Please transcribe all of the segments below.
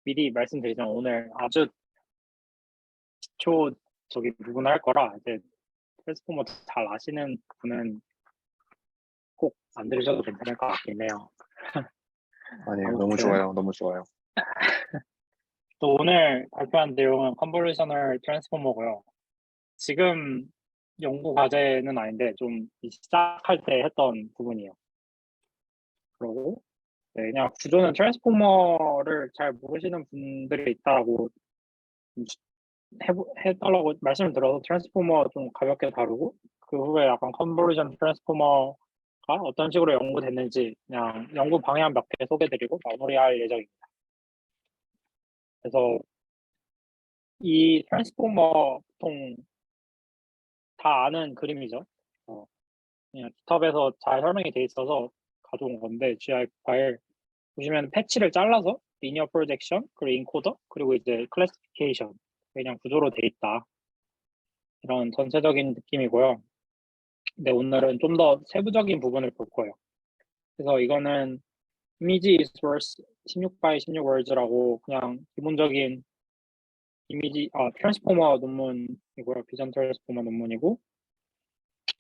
미리 말씀드리자면 오늘 아주 기초 부분을 할 거라 이제 트랜스포머 잘 아시는 분은 꼭 안 들으셔도 괜찮을 것 같긴 해요. 아니에요. 너무 아무튼 좋아요. 너무 좋아요. 또 오늘 발표한 내용은 컨볼루셔널 트랜스포머고요. 지금 연구 과제는 아닌데 좀 시작할 때 했던 부분이에요. 그리고 네, 그냥 구조는 트랜스포머를 잘 모르시는 분들이 있다고 해달라고 말씀을 들어서 트랜스포머 좀 가볍게 다루고 그 후에 약간 컨볼루션 트랜스포머가 어떤 식으로 연구됐는지 그냥 연구 방향 몇 개 소개드리고 마무리할 예정입니다. 그래서 이 트랜스포머 보통 다 아는 그림이죠. 그냥 GitHub에서 잘 설명이 돼 있어서 가져온 건데 GI 파일 보시면 패치를 잘라서 리니어 프로젝션 그리고 인코더 그리고 이제 클래시피케이션 그냥 구조로 돼 있다. 이런 전체적인 느낌이고요. 근데 오늘은 좀 더 세부적인 부분을 볼 거예요. 그래서 이거는 이미지 is worth 16 by 16 words라고 그냥 기본적인 트랜스포머 논문이고요. 비전 트랜스포머 논문이고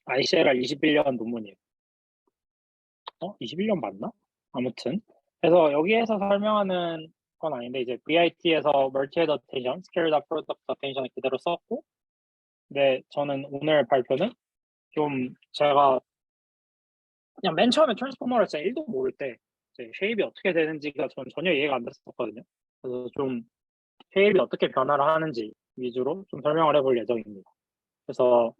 ICLR 21년 논문이에요. 21년 맞나? 아무튼 그래서 여기에서 설명하는 건 아닌데 이제 VIT에서 Multi-Head Attention, Scaled Up Product Attention을 그대로 썼고 근데 저는 오늘 발표는 좀 제가 그냥 맨 처음에 트랜스포머를 진짜 1도 모를 때 이제 쉐입이 어떻게 되는지가 저는 전혀 이해가 안 됐었거든요. 그래서 좀 쉐입이 어떻게 변화를 하는지 위주로 좀 설명을 해볼 예정입니다. 그래서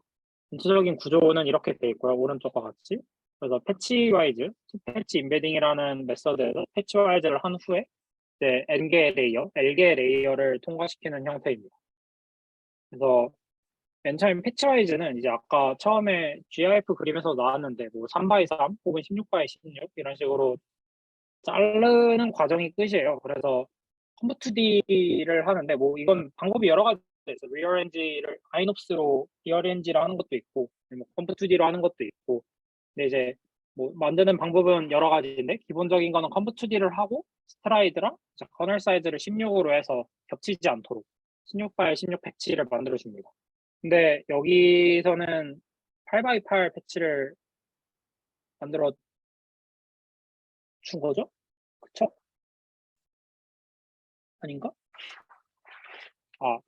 전체적인 구조는 이렇게 돼 있고요. 오른쪽과 같이. 그래서 패치와이즈, 패치 임베딩이라는 메서드에서 패치와이즈를 한 후에 이제 N개 레이어, L개 레이어를 통과시키는 형태입니다. 그래서 맨 처음 패치와이즈는 이제 아까 처음에 GIF 그림에서 나왔는데 뭐 3x3 혹은 16x16 이런 식으로 자르는 과정이 끝이에요. 그래서 컴퓨2D를 하는데 뭐 이건 방법이 여러 가지 있어요. 리어렌지를 아이놉스로 리어렌지를 하는 것도 있고 뭐 컴퓨2D로 하는 것도 있고 근데 이제 뭐 만드는 방법은 여러 가지인데 기본적인 거는 컴퓨2D를 하고 스트라이드랑 커널 사이즈를 16으로 해서 겹치지 않도록 16x 16 패치를 만들어 줍니다. 근데 여기서는 8x8 패치를 만들어 준 거죠? 그쵸? 아닌가?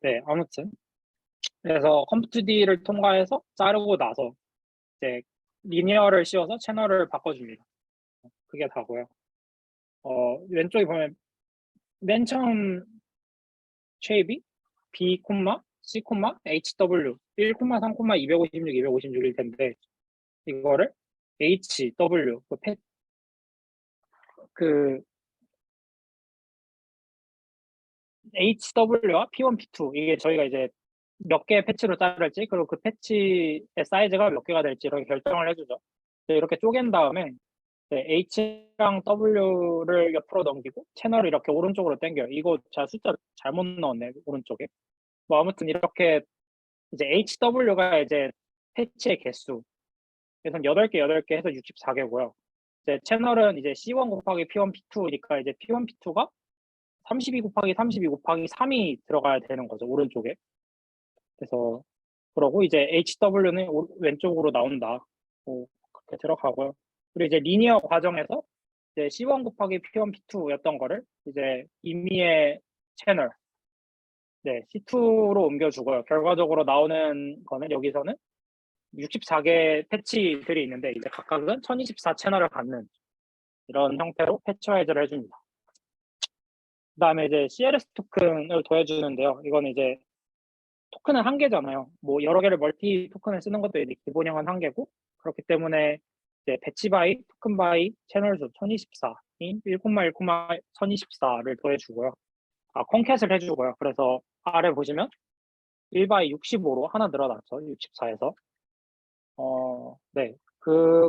네. 아무튼 그래서 컴퓨2D를 통과해서 자르고 나서 이제 리니어를 씌워서 채널을 바꿔줍니다. 그게 다고요. 왼쪽에 보면 맨 처음 쉐입이 B, C, HW 1, 3, 256, 256일 텐데 이거를 HW 그 HW와 P1, P2 이게 저희가 이제 몇 개의 패치로 자를지 그리고 그 패치의 사이즈가 몇 개가 될지 이렇게 결정을 해주죠. 이렇게 쪼갠 다음에 H랑 W를 옆으로 넘기고 채널을 이렇게 오른쪽으로 당겨요. 이거 제가 숫자 잘못 넣었네 오른쪽에. 뭐 아무튼 이렇게 이제 HW가 이제 패치의 개수. 그래서 8개 해서 64개고요. 이제 채널은 이제 C1 곱하기 P1, P2니까 이제 P1, P2가 32 곱하기 32 곱하기 3이 들어가야 되는 거죠. 오른쪽에. 그래서 그러고 이제 HW는 왼쪽으로 나온다. 그렇게 들어가고요. 그리고 이제 리니어 과정에서 이제 C1 곱하기 P1, P2였던 거를 이제 임의의 채널 C2로 옮겨주고요. 결과적으로 나오는 거는 여기서는 64개 패치들이 있는데 이제 각각은 1024 채널을 갖는 이런 형태로 패치와이즈를 해줍니다. 그 다음에 이제 CLS 토큰을 더해주는데요. 이거는 이제 토큰은 한 개잖아요. 뭐 여러 개를 멀티 토큰을 쓰는 것도 이제 기본형은 한 개고 그렇기 때문에 이제 배치 바이, 토큰 바이, 채널 수 1024인 1, 1, 1024를 더해주고요. 콘캣을 해주고요. 그래서 아래 보시면 1 바이 65로 하나 늘어났죠. 64에서. 네.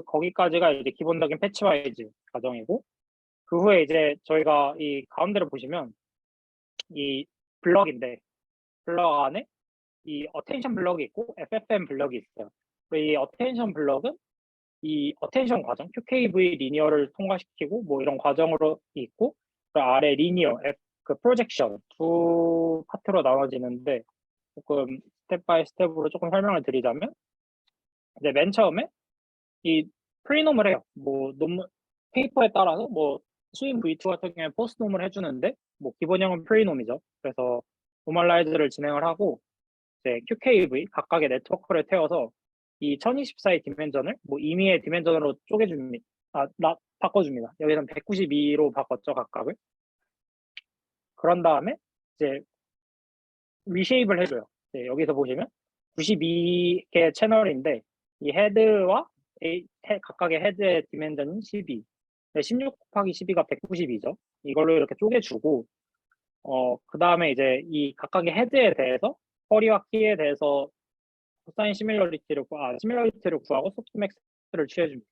거기까지가 이제 기본적인 패치와이즈 과정이고 그 후에 이제 저희가 이 가운데를 보시면 이 블럭인데 블럭 안에 이 어텐션 블럭이 있고 FFM 블럭이 있어요. 이 어텐션 블럭은 이 어텐션 과정, QKV 리니어를 통과시키고 뭐 이런 과정으로 있고 그 아래 리니어, 그 프로젝션 두 파트로 나눠지는데 조금 스텝 바이 스텝으로 조금 설명을 드리자면 이제 맨 처음에 이 프리놈을 해요. 뭐 논문 페이퍼에 따라서 뭐 수인 V2 같은 경우에 포스트놈을 해주는데 뭐 기본형은 프리놈이죠. 그래서 노멀라이즈를 진행을 하고 이제 QKV 각각의 네트워크를 태워서 이 1024의 디멘전을 뭐 임의의 디멘전으로 쪼개줍니다. 바꿔줍니다. 여기서는 192로 바꿨죠, 각각을. 그런 다음에 이제 리쉐입을 해줘요. 네, 여기서 보시면 92개 채널인데 이 헤드와 각각의 헤드의 디멘전은 12. 16 곱하기 12가 192죠. 이걸로 이렇게 쪼개주고 그 다음에 이제 이 각각의 헤드에 대해서 허리와 키에 대해서 코사인 시밀러리티를 구하고 소프트맥스를 취해줍니다.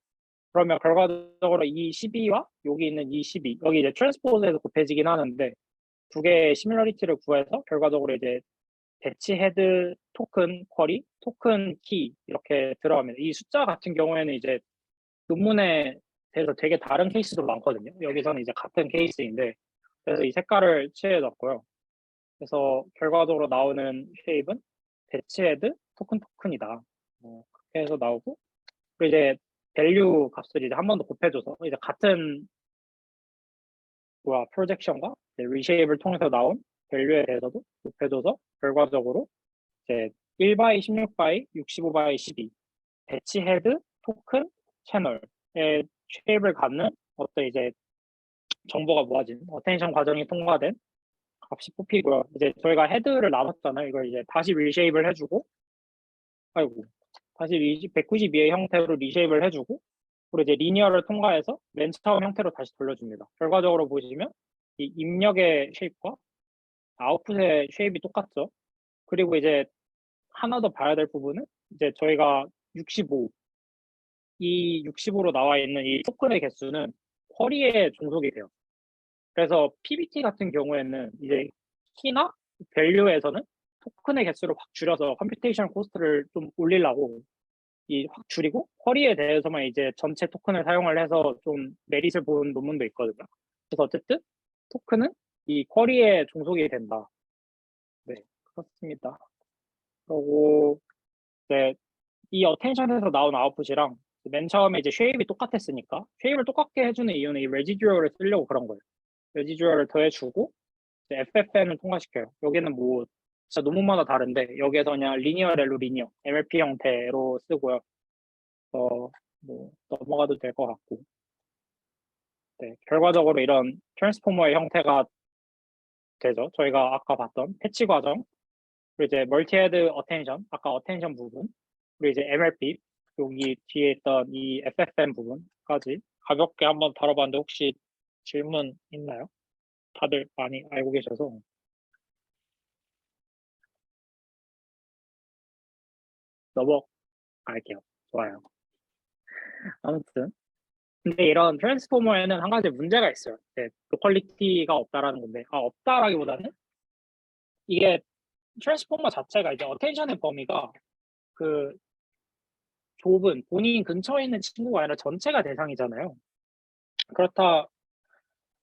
그러면 결과적으로 이 12와 여기 있는 이 12, 여기 이제 트랜스포즈에서 곱해지긴 하는데 두 개의 시밀러리티를 구해서 결과적으로 이제 배치 헤드 토큰 쿼리, 토큰 키 이렇게 들어갑니다. 이 숫자 같은 경우에는 이제 논문에 대해서 되게 다른 케이스도 많거든요. 여기서는 이제 같은 케이스인데 그래서 이 색깔을 칠해줬고요. 그래서 결과적으로 나오는 쉐입은 배치 헤드 토큰이다. 그렇게 해서 나오고 그리고 이제 밸류 값을 이제 한 번 더 곱해줘서 이제 같은 프로젝션과 리쉐입을 통해서 나온 밸류에 대해서도 곱해줘서 결과적으로 이제 1바이 16바이 65바이 12 배치 헤드 토큰 채널의 쉐입을 갖는 어떤 이제 정보가 모아진 어텐션 과정이 통과된 값이 뽑히고요. 이제 저희가 헤드를 나눴잖아요. 이걸 이제 다시 리쉐입을 해주고 다시 192의 형태로 리쉐입을 해주고 그리고 이제 리니어를 통과해서 맨 처음 형태로 다시 돌려줍니다. 결과적으로 보시면 이 입력의 쉐입과 아웃풋의 쉐입이 똑같죠. 그리고 이제 하나 더 봐야 될 부분은 이제 저희가 65, 이 65로 나와 있는 이 토큰의 개수는 쿼리에 종속이 돼요. 그래서 PBT 같은 경우에는 이제 키나 밸류에서는 토큰의 개수를 확 줄여서 컴퓨테이션 코스트를 좀 올리려고 확 줄이고 쿼리에 대해서만 이제 전체 토큰을 사용을 해서 좀 메릿을 본 논문도 있거든요. 그래서 어쨌든 토큰은 이 쿼리에 종속이 된다. 네, 그렇습니다. 그리고 이제 이 어텐션에서 나온 아웃풋이랑 맨 처음에 이제 쉐입이 똑같았으니까 쉐입을 똑같게 해주는 이유는 이 레지듀얼을 쓰려고 그런 거예요. 레지듀얼을 더해주고 FFN을 통과시켜요. 여기는 뭐 진짜 논문마다 다른데 여기에서 그냥 리니어 렐로 리니어 MLP 형태로 쓰고요. 뭐 넘어가도 될 것 같고 네, 결과적으로 이런 트랜스포머의 형태가 되죠. 저희가 아까 봤던 패치 과정 그리고 이제 멀티헤드 어텐션 아까 어텐션 부분 그리고 이제 MLP 여기 뒤에 있던 이 FFN 부분까지 가볍게 한번 다뤄봤는데 혹시 질문 있나요? 다들 많이 알고 계셔서 넘어갈게요. 좋아요. 아무튼 근데 이런 트랜스포머에는 한 가지 문제가 있어요. 로컬리티가 없다라는 건데 없다라기보다는 이게 트랜스포머 자체가 이제 어텐션의 범위가 그 좁은 본인 근처에 있는 친구가 아니라 전체가 대상이잖아요. 그렇다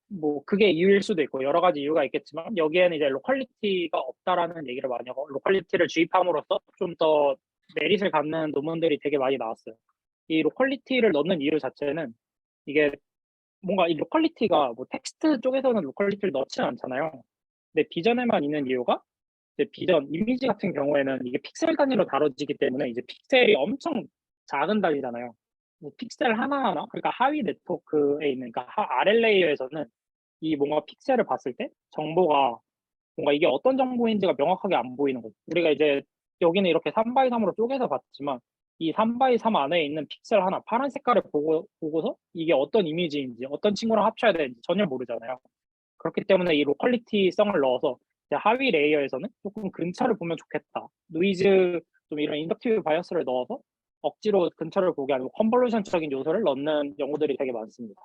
뭐 그게 이유일 수도 있고 여러 가지 이유가 있겠지만 여기에는 이제 로컬리티가 없다라는 얘기를 많이 하고 로컬리티를 주입함으로써 좀 더 메릿을 갖는 논문들이 되게 많이 나왔어요. 이 로컬리티를 넣는 이유 자체는 이게 뭔가 이 로컬리티가 뭐 텍스트 쪽에서는 로컬리티를 넣지 않잖아요. 근데 비전에만 있는 이유가 이제 비전 이미지 같은 경우에는 이게 픽셀 단위로 다뤄지기 때문에 이제 픽셀이 엄청 작은 단위잖아요. 뭐 픽셀 하나하나 그러니까 하위 네트워크에 있는 그러니까 아래 레이어에서는 이 뭔가 픽셀을 봤을 때 정보가 뭔가 이게 어떤 정보인지가 명확하게 안 보이는 거죠. 우리가 이제 여기는 이렇게 3x3으로 쪼개서 봤지만 이 3x3 안에 있는 픽셀 하나 파란 색깔을 보고서 이게 어떤 이미지인지 어떤 친구랑 합쳐야 되는지 전혀 모르잖아요. 그렇기 때문에 이 로컬리티성을 넣어서 이제 하위 레이어에서는 조금 근처를 보면 좋겠다. 노이즈 좀 이런 인덕티브 바이어스를 넣어서 억지로 근처를 보게 하는 컨볼루션적인 요소를 넣는 연구들이 되게 많습니다.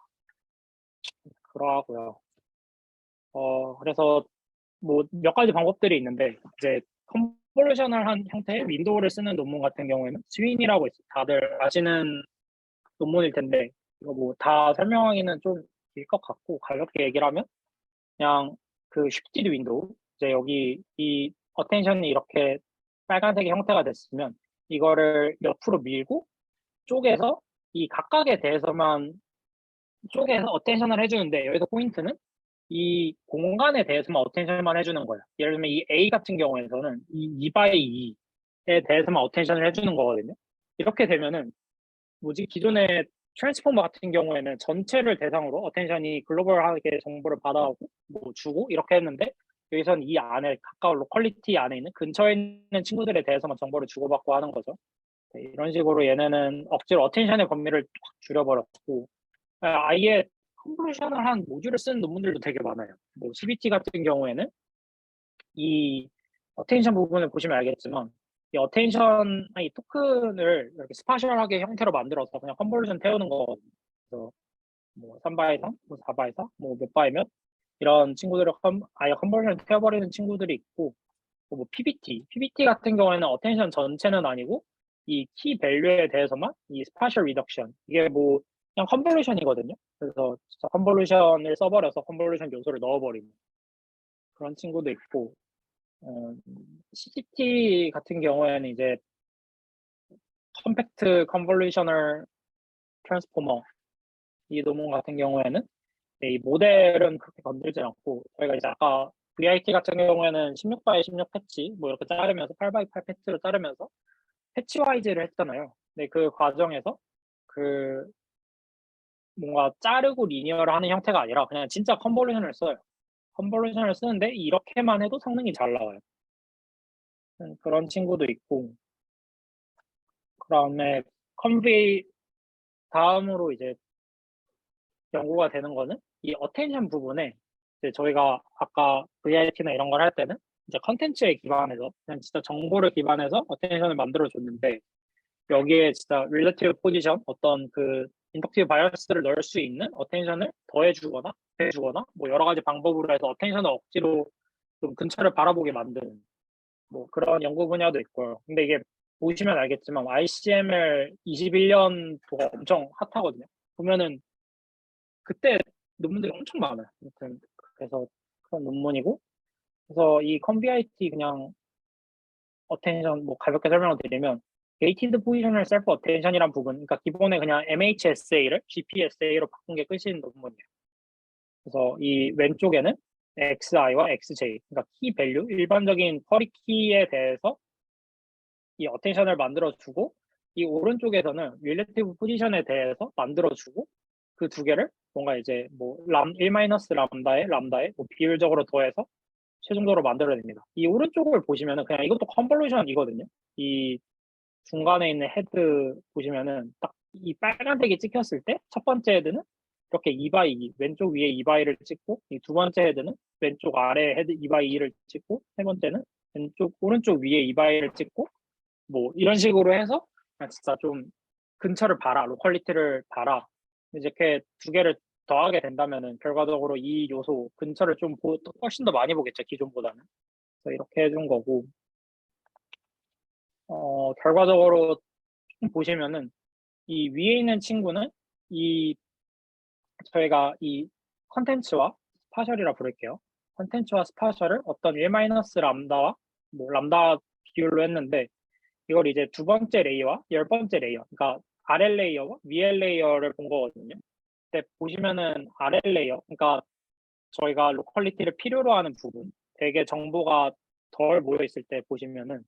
그러하고요. 그래서 뭐 몇 가지 방법들이 있는데 이제 컨볼루셔널한 형태의 윈도우를 쓰는 논문 같은 경우에는 스윈이라고 있어요. 다들 아시는 논문일 텐데 이거 뭐 다 설명하기는 좀 길 것 같고 가볍게 얘기를 하면 그냥 그 쉽티드 윈도우, 이제 여기 이 어텐션이 이렇게 빨간색의 형태가 됐으면 이거를 옆으로 밀고 쪼개서 이 각각에 대해서만 쪼개서 어텐션을 해주는데, 여기서 포인트는 이 공간에 대해서만 어텐션만 해주는 거예요. 예를 들면 이 A 같은 경우에서는 이 2x2에 대해서만 어텐션을 해주는 거거든요. 이렇게 되면은 뭐지, 기존의 트랜스포머 같은 경우에는 전체를 대상으로 어텐션이 글로벌하게 정보를 받아오고 뭐 주고 이렇게 했는데, 여기서는 이 안에 가까운 로컬리티 안에 있는 근처에 있는 친구들에 대해서만 정보를 주고받고 하는 거죠. 네, 이런 식으로 얘네는 억지로 어텐션의 범위를 확 줄여버렸고, 아예 컨볼루션을 한 모듈을 쓴 논문들도 되게 많아요. 뭐 CBT 같은 경우에는 이 어텐션 부분을 보시면 알겠지만, 이 어텐션, 이 토큰을 이렇게 스파셜하게 형태로 만들어서 그냥 컨볼루션 태우는 거거든요. 그래서 뭐 3바이 3, 뭐 4바이 4, 뭐 몇 바이 몇 이런 친구들을 아예 컨볼루션 태워버리는 친구들이 있고, 뭐 PBT 같은 경우에는 어텐션 전체는 아니고 이 키 밸류에 대해서만 이 스파셜 리덕션, 이게 뭐 그냥 컨볼루션이거든요. 그래서 진짜 컨볼루션을 써버려서 컨볼루션 요소를 넣어버리는 그런 친구도 있고, CCT 같은 경우에는 이제 컴팩트 컨볼루셔널 트랜스포머, 이 논문 같은 경우에는 이 모델은 그렇게 건들지 않고, 저희가 이제 아까 VIT 같은 경우에는 16바이 16 패치 뭐 이렇게 자르면서 8바이 8 패치로 자르면서 패치와이즈를 했잖아요. 근데 그 과정에서 그 뭔가 자르고 리니어를 하는 형태가 아니라 그냥 진짜 컨볼루션을 써요. 컨볼루션을 쓰는데 이렇게만 해도 성능이 잘 나와요. 그런 친구도 있고, 그다음에 컨베이 다음으로 이제 연구가 되는 거는 이 어텐션 부분에, 이제 저희가 아까 VIP나 이런 걸 할 때는 이제 컨텐츠에 기반해서 그냥 진짜 정보를 기반해서 어텐션을 만들어 줬는데, 여기에 진짜 릴레티브 포지션, 어떤 그 인덕티브 바이어스를 넣을 수 있는 어텐션을 더해주거나 빼주거나 뭐 여러 가지 방법으로 해서 어텐션을 억지로 좀 근처를 바라보게 만드는 뭐 그런 연구 분야도 있고요. 근데 이게 보시면 알겠지만 ICML 21년도가 엄청 핫하거든요. 보면은 그때 논문들이 엄청 많아요. 아무튼 그래서 그런 논문이고, 그래서 이 컨비아이티 그냥 어텐션 뭐 가볍게 설명을 드리면, 게이티드 포지셔널 셀프 어텐션이란 부분, 그러니까 기본에 그냥 MHSA를 GPSA로 바꾼 게 끝인 논문이에요. 그래서 이 왼쪽에는 XI와 XJ, 그러니까 키 밸류, 일반적인 쿼리 키에 대해서 이 어텐션을 만들어주고, 이 오른쪽에서는 릴레티브 포지션에 대해서 만들어주고, 그 두 개를 뭔가 이제 뭐 1-람다에 뭐 비율적으로 더해서 최종적으로 만들어냅니다. 이 오른쪽을 보시면은 그냥 이것도 컨볼루션이거든요. 이 중간에 있는 헤드 보시면은 딱 이 빨간색이 찍혔을 때 첫 번째 헤드는 이렇게 2x2, 왼쪽 위에 2x를 찍고, 이 두 번째 헤드는 왼쪽 아래 헤드 2x2를 찍고, 세 번째는 오른쪽 위에 2x를 찍고, 뭐 이런 식으로 해서 그냥 진짜 좀 근처를 봐라, 로컬리티를 봐라. 이렇게 두 개를 더하게 된다면은 결과적으로 이 요소 근처를 좀 훨씬 더 많이 보겠죠, 기존보다는. 그래서 이렇게 해준 거고, 결과적으로 보시면은 이 위에 있는 친구는 이 저희가 이 컨텐츠와 스파셜이라 부를게요. 컨텐츠와 스파셜을 어떤 1-람다와 뭐 람다 비율로 했는데, 이걸 이제 두 번째 레이어와 열 번째 레이어, 그러니까 RL 레이어와 VL 레이어를 본 거거든요. 근데 보시면은 RL 레이어, 그러니까 저희가 로컬리티를 필요로 하는 부분, 되게 정보가 덜 모여 있을 때 보시면은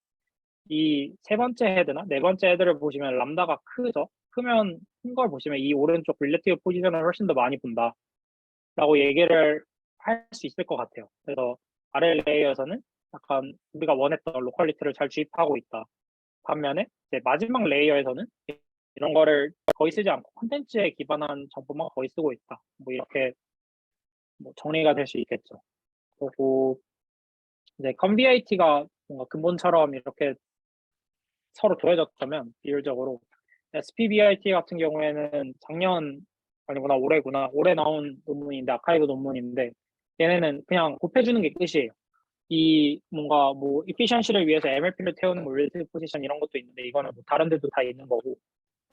이 세 번째 헤드나 네 번째 헤드를 보시면 람다가 크죠. 크면 큰 걸 보시면 이 오른쪽 릴레티브 포지션을 훨씬 더 많이 본다라고 얘기를 할 수 있을 것 같아요. 그래서 RL 레이어에서는 약간 우리가 원했던 로컬리티를 잘 주입하고 있다. 반면에 이제 마지막 레이어에서는 이런 거를 거의 쓰지 않고 콘텐츠에 기반한 정보만 거의 쓰고 있다. 뭐 이렇게 뭐 정리가 될 수 있겠죠. 그리고 이제 컨비아이티가 뭔가 근본처럼 이렇게 서로 더해졌다면 비율적으로, SPBIT 같은 경우에는 작년 아니구나 올해구나, 올해 나온 논문인데, 아카이브 논문인데, 얘네는 그냥 곱해주는 게 끝이에요. 이 뭔가 뭐 이피션시를 위해서 MLP를 태우는 뭐 릴레이티브 포지션 이런 것도 있는데, 이거는 뭐 다른 데도 다 있는 거고,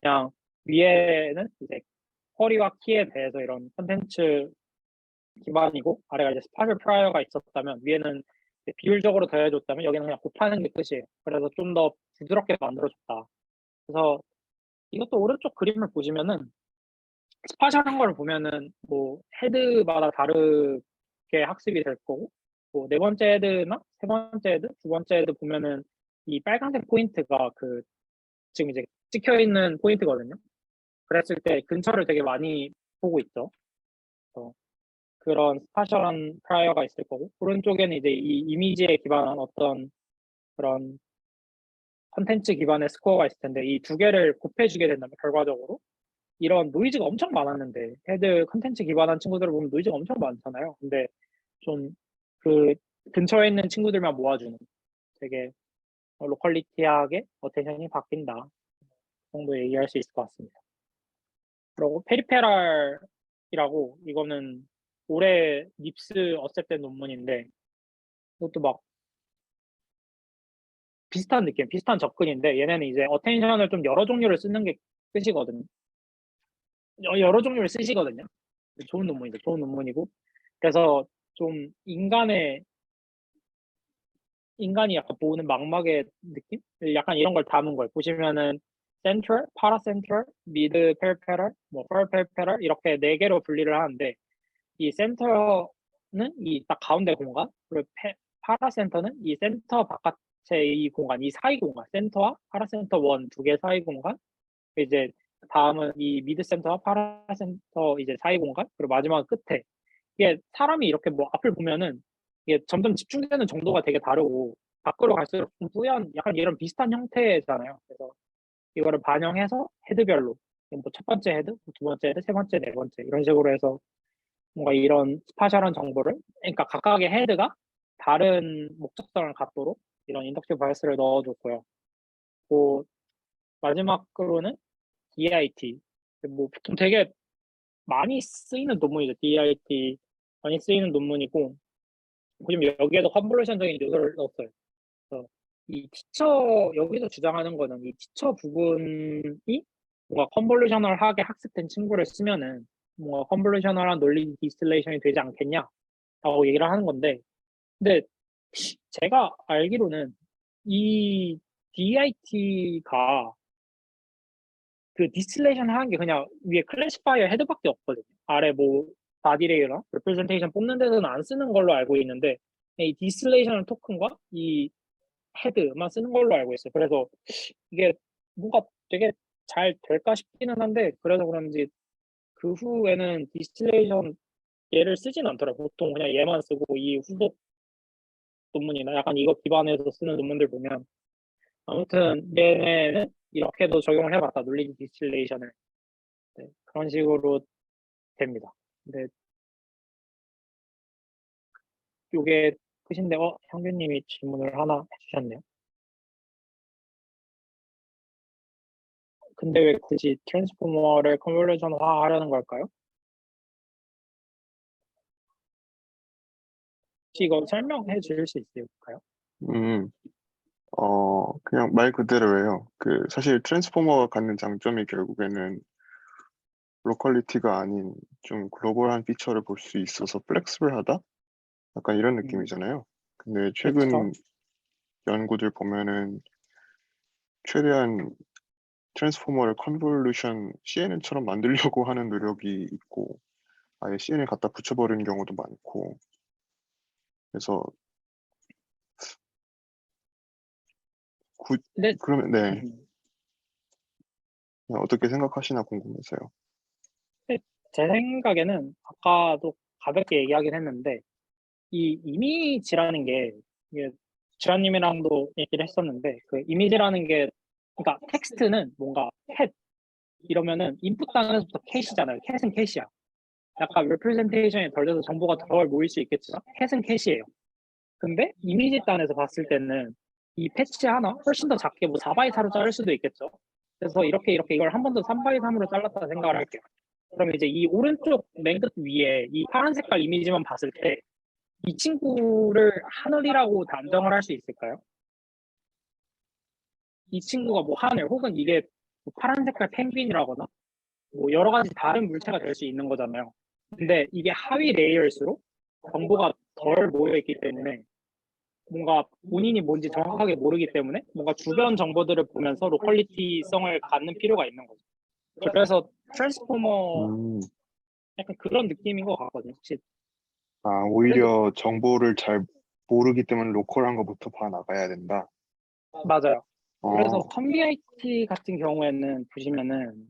그냥 위에는 이제 쿼리와 키에 대해서 이런 컨텐츠 기반이고 아래가 이제 스파셜 프라이어가 있었다면 위에는 이제 비율적으로 더해줬다면 여기는 그냥 곱하는 게 끝이에요. 그래서 좀 더 부드럽게 만들어줬다. 그래서 이것도 오른쪽 그림을 보시면은 스파셜한 걸 보면은 뭐 헤드마다 다르게 학습이 될 거고 뭐 네 번째 헤드나 세 번째 헤드, 두 번째 헤드 보면은 이 빨간색 포인트가 그 지금 이제 찍혀 있는 포인트거든요. 그랬을 때 근처를 되게 많이 보고 있죠. 그런 스파셜한 프라이어가 있을 거고 오른쪽에는 이제 이 이미지에 기반한 어떤 그런 컨텐츠 기반의 스코어가 있을 텐데 이 두 개를 곱해주게 된다면 결과적으로 이런 노이즈가 엄청 많았는데 헤드 컨텐츠 기반한 친구들을 보면 노이즈가 엄청 많잖아요. 근데 좀 그 근처에 있는 친구들만 모아주는 되게 로컬리티하게 어텐션이 바뀐다 정도 얘기할 수 있을 것 같습니다. 그리고 페리페랄이라고 이거는 올해 닙스 어셉된 논문인데 이것도 막 비슷한 느낌, 비슷한 접근인데 얘네는 이제 어텐션을 좀 여러 종류를 쓰는 게 뜻이거든요. 여러 종류를 쓰시거든요. 좋은 논문이죠. 좋은 논문이고 그래서 좀 인간이 약간 보는 망막의 느낌? 약간 이런 걸 담은 거예요. 보시면은 센트럴, 파라센트럴, 미드 페리페럴, 뭐 퍼페리페럴 이렇게 네 개로 분리를 하는데 이 센터는 이 딱 가운데 공간, 그리고 파라센터는 이 센터 바깥의 이 공간, 이 사이 공간, 센터와 파라센터 원 두 개 사이 공간, 이제 다음은 이 미드 센터와 파라센터 이제 사이 공간, 그리고 마지막 끝에 이게 사람이 이렇게 뭐 앞을 보면은 이게 점점 집중되는 정도가 되게 다르고 밖으로 갈수록 좀 뿌연 약간 이런 비슷한 형태잖아요. 그래서 이거를 반영해서 헤드별로 뭐 첫 번째 헤드, 두 번째 헤드, 세 번째, 네 번째 이런 식으로 해서 뭔가 이런 스파셜한 정보를 그러니까 각각의 헤드가 다른 목적성을 갖도록 이런 인덕티브 바이어스를 넣어줬고요. 그 마지막으로는 DIT 뭐 보통 되게 많이 쓰이는 논문이죠. DIT 많이 쓰이는 논문이고 보시면 여기에도 컨볼루션적인 요소를 넣었어요. 그래서 이 티처 여기서 주장하는 거는 이 티처 부분이 뭔가 컨볼루셔널하게 학습된 친구를 쓰면은 뭔가 컨볼루셔널한 논리 디스틸레이션이 되지 않겠냐라고 얘기를 하는 건데 근데 제가 알기로는 이 DIT가 그 디스틸레이션 하는 게 그냥 위에 클래시파이어 헤드밖에 없거든요. 아래 뭐 바디레이랑 레프레젠테이션 뽑는 데서는 안 쓰는 걸로 알고 있는데 이 디스틸레이션 토큰과 이 헤드만 쓰는 걸로 알고 있어요. 그래서 이게 뭔가 되게 잘 될까 싶기는 한데 그래서 그런지 그 후에는 디스틸레이션 얘를 쓰진 않더라고요. 보통 그냥 얘만 쓰고 이 후속 논문이나 약간 이거 기반해서 쓰는 논문들 보면 아무튼 얘네는 이렇게도 적용을 해봤다. 논리 디스틸레이션을 네, 그런 식으로 됩니다. 근데 요게 끝인데 형규님이 질문을 하나 해주셨네요. 근데 왜 굳이 트랜스포머를 컨볼루션화 하려는 걸까요? 혹시 이거 설명해 주실 수 있을까요? 음, 그냥 말 그대로예요. 사실 트랜스포머가 갖는 장점이 결국에는 로컬리티가 아닌 좀 글로벌한 피처를 볼 수 있어서 플렉스블하다? 약간 이런 느낌이잖아요. 근데 최근 그렇죠. 연구들 보면은 최대한 트랜스포머를 컨볼루션 CNN처럼 만들려고 하는 노력이 있고 아예 CNN 갖다 붙여버리는 경우도 많고 그래서 근데 그러면 네, 음, 어떻게 생각하시나 궁금해서요. 근데 제 생각에는 아까도 가볍게 얘기하긴 했는데 이 이미지라는 게 이게 주한님이랑도 얘기를 했었는데 그 이미지라는 게 그러니까 텍스트는 뭔가 캣 이러면은 인풋 단에서부터 캣이잖아요. 캣은 캣이야. 약간 representation이 덜 돼서 정보가 덜 모일 수 있겠지만 캣은 캣이에요. 근데 이미지 단에서 봤을 때는 이 패치 하나 훨씬 더 작게 뭐 4바이 4로 자를 수도 있겠죠. 그래서 이렇게 이걸 한 번 더 3바이 3으로 잘랐다 생각을 할게요. 그럼 이제 이 오른쪽 맨 끝 위에 이 파란 색깔 이미지만 봤을 때 이 친구를 하늘이라고 단정을 할 수 있을까요? 이 친구가 뭐 하늘 혹은 이게 뭐 파란 색깔 펭귄이라거나 뭐 여러 가지 다른 물체가 될 수 있는 거잖아요. 근데 이게 하위 레이어일수록 정보가 덜 모여있기 때문에 뭔가 본인이 뭔지 정확하게 모르기 때문에 뭔가 주변 정보들을 보면서 로컬리티성을 갖는 필요가 있는 거죠. 그래서 트랜스포머 음, 약간 그런 느낌인 것 같거든요. 혹시 아, 오히려 정보를 잘 모르기 때문에 로컬한 것부터 봐 나가야 된다. 맞아요. 그래서 어, 컨비아이티 같은 경우에는 보시면은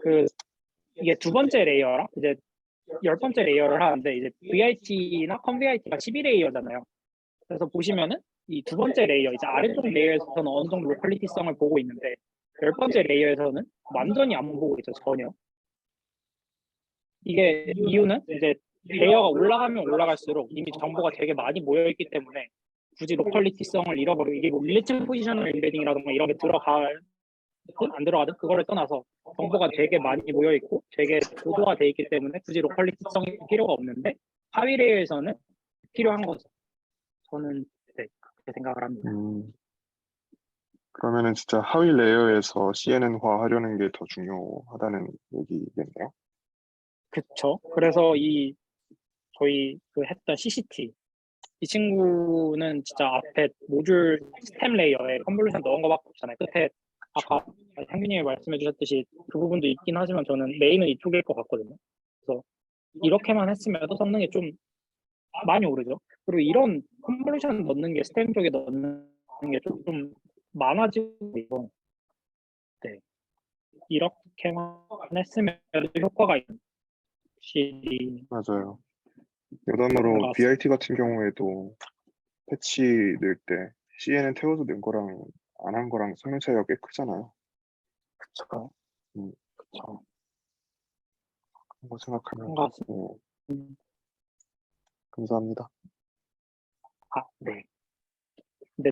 그 이게 두 번째 레이어랑 이제 열 번째 레이어를 하는데 이제 VIT나 컨비아이티가 12레이어잖아요. 그래서 보시면은 이 두 번째 레이어, 이제 아래쪽 레이어에서는 어느 정도 로컬리티성을 보고 있는데 열 번째 레이어에서는 완전히 안 보고 있죠, 전혀. 이게 이유는 이제 레이어가 올라가면 올라갈수록 이미 정보가 되게 많이 모여있기 때문에 굳이 로컬리티성을 잃어버리고 이게 뭐 릴레이티브 포지셔널 인베딩이라든가 이런 게 들어가든 안 들어가든 그거를 떠나서 정보가 되게 많이 모여있고 되게 고도화돼 있기 때문에 굳이 로컬리티성이 필요가 없는데 하위 레이어에서는 필요한 거죠. 저는 네, 그렇게 생각을 합니다. 그러면은 진짜 하위 레이어에서 CNN화 하려는 게 더 중요하다는 얘기겠네요. 그쵸. 그래서 이 저희 그 했던 CCT 이 친구는 진짜 앞에 모듈 스템 레이어에 컨볼루션 넣은 거밖에 없잖아요. 끝에 아까 향균님이 말씀해 주셨듯이 그 부분도 있긴 하지만 저는 메인은 이쪽일 것 같거든요. 그래서 이렇게만 했으면 성능이 좀 많이 오르죠. 그리고 이런 컨볼루션 넣는 게 스템 쪽에 넣는 게 좀 많아지고 있고, 네. 이렇게만 했으면 효과가 있는 확실히 맞아요. 그런 여담으로 것 같습니다. BIT 같은 경우에도 패치 넣을 때 CNN 태워서 넣은 거랑 안 한 거랑 성능 차이가 꽤 크잖아요. 그쵸. 음, 그쵸. 그런 거 그런 생각하면 것 같습니다. 감사합니다. 아, 네. 근데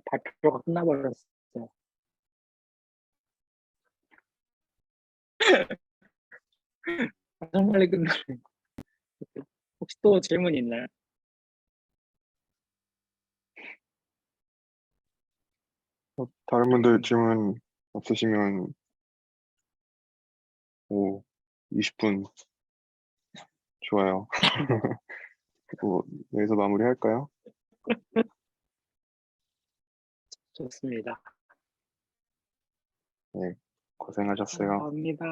발표가 끝나버렸어요. 엄청 빨리 끝나네. 혹시 또 질문 있나요? 다른 분들 질문 없으시면 오 20분 좋아요. 뭐 여기서 마무리할까요? 좋습니다. 네, 고생하셨어요. 감사합니다.